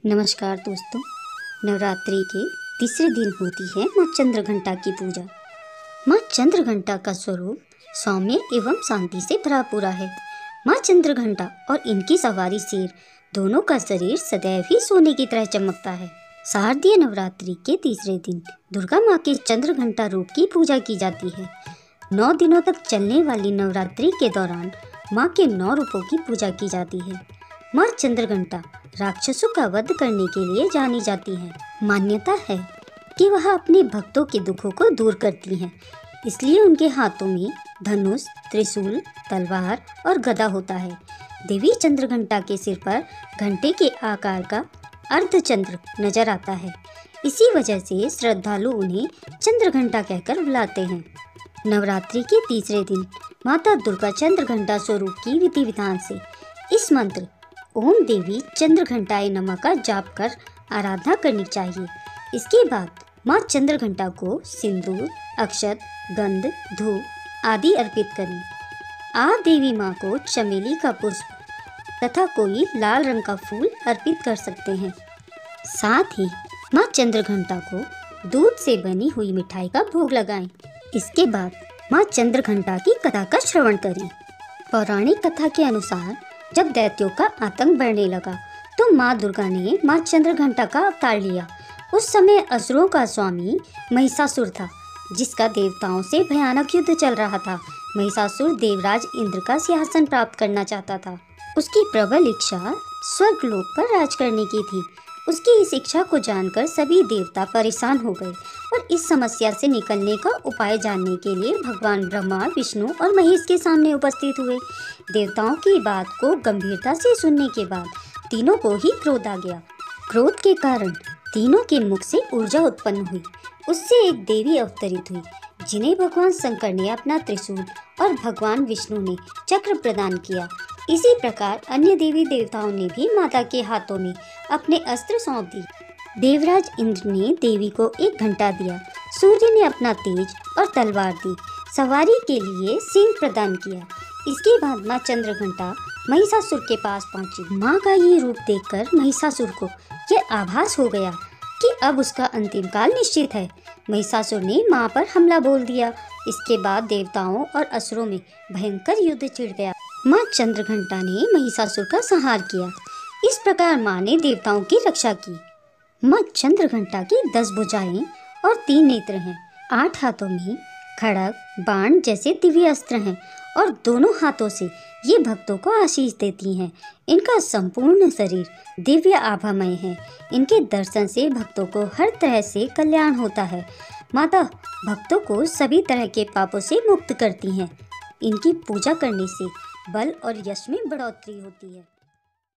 नमस्कार दोस्तों। नवरात्रि के तीसरे दिन होती है माँ चंद्रघंटा की पूजा। माँ चंद्रघंटा का स्वरूप सौम्य एवं शांति से भरा पूरा है। माँ चंद्रघंटा और इनकी सवारी शेर दोनों का शरीर सदैव ही सोने की तरह चमकता है। शारदीय नवरात्रि के तीसरे दिन दुर्गा माँ के चंद्रघंटा रूप की पूजा की जाती है। 9 दिनों तक चलने वाली नवरात्रि के दौरान माँ के 9 रूपों की पूजा की जाती है। माँ चंद्रघंटा राक्षसों का वध करने के लिए जानी जाती है। मान्यता है कि वह अपने भक्तों के दुखों को दूर करती हैं, इसलिए उनके हाथों में धनुष, त्रिशूल, तलवार और गदा होता है। देवी चंद्रघंटा के सिर पर घंटे के आकार का अर्धचंद्र नजर आता है। इसी वजह से श्रद्धालु उन्हें चंद्रघंटा कहकर बुलाते हैं। नवरात्रि के तीसरे दिन माता दुर्गा चंद्रघंटा स्वरूप की विधि विधान से इस मंत्र ओम देवी चंद्रघंटाय नमः का जाप कर आराधना करनी चाहिए। इसके बाद माँ चंद्रघंटा को सिंदूर, अक्षत, गंध, धूप आदि अर्पित करें। आप देवी माँ को चमेली का पुष्प तथा कोई लाल रंग का फूल अर्पित कर सकते हैं। साथ ही माँ चंद्रघंटा को दूध से बनी हुई मिठाई का भोग लगाएं। इसके बाद माँ चंद्रघंटा की कथा का श्रवण करें। पौराणिक कथा के अनुसार जब दैत्यों का आतंक बढ़ने लगा तो माँ दुर्गा ने माँ चंद्रघंटा का अवतार लिया। उस समय असुरों का स्वामी महिषासुर था, जिसका देवताओं से भयानक युद्ध चल रहा था। महिषासुर देवराज इंद्र का सिंहासन प्राप्त करना चाहता था। उसकी प्रबल इच्छा स्वर्गलोक पर राज करने की थी। उसकी इस इच्छा को जानकर सभी देवता परेशान हो गए और इस समस्या से निकलने का उपाय जानने के लिए भगवान ब्रह्मा, विष्णु और महेश के सामने उपस्थित हुए। देवताओं की बात को गंभीरता से सुनने के बाद तीनों को ही क्रोध आ गया। क्रोध के कारण तीनों के मुख से ऊर्जा उत्पन्न हुई। उससे एक देवी अवतरित हुई, जिन्हें भगवान शंकर ने अपना त्रिशूल और भगवान विष्णु ने चक्र प्रदान किया। इसी प्रकार अन्य देवी देवताओं ने भी माता के हाथों में अपने अस्त्र सौंप दी। देवराज इंद्र ने देवी को एक घंटा दिया। सूर्य ने अपना तेज और तलवार दी। सवारी के लिए सिंह प्रदान किया। इसके बाद माँ चंद्रघंटा महिषासुर के पास पहुंची। माँ का ये रूप देखकर महिषासुर को यह आभास हो गया कि अब उसका अंतिम काल निश्चित है। महिषासुर ने माँ पर हमला बोल दिया। इसके बाद देवताओं और असुरों में भयंकर युद्ध छिड़ गया। माँ चंद्रघंटा ने महिषासुर का संहार किया। इस प्रकार माँ ने देवताओं की रक्षा की। माँ चंद्रघंटा की 10 भुजाएं और 3 नेत्र हैं। 8 हाथों में खड़ग, बाण जैसे दिव्य अस्त्र हैं और दोनों हाथों से ये भक्तों को आशीष देती हैं। इनका संपूर्ण शरीर दिव्य आभामय है। इनके दर्शन से भक्तों को हर तरह से कल्याण होता है। माता भक्तों को सभी तरह के पापों से मुक्त करती हैं। इनकी पूजा करने से बल और यश में बढ़ोतरी होती है।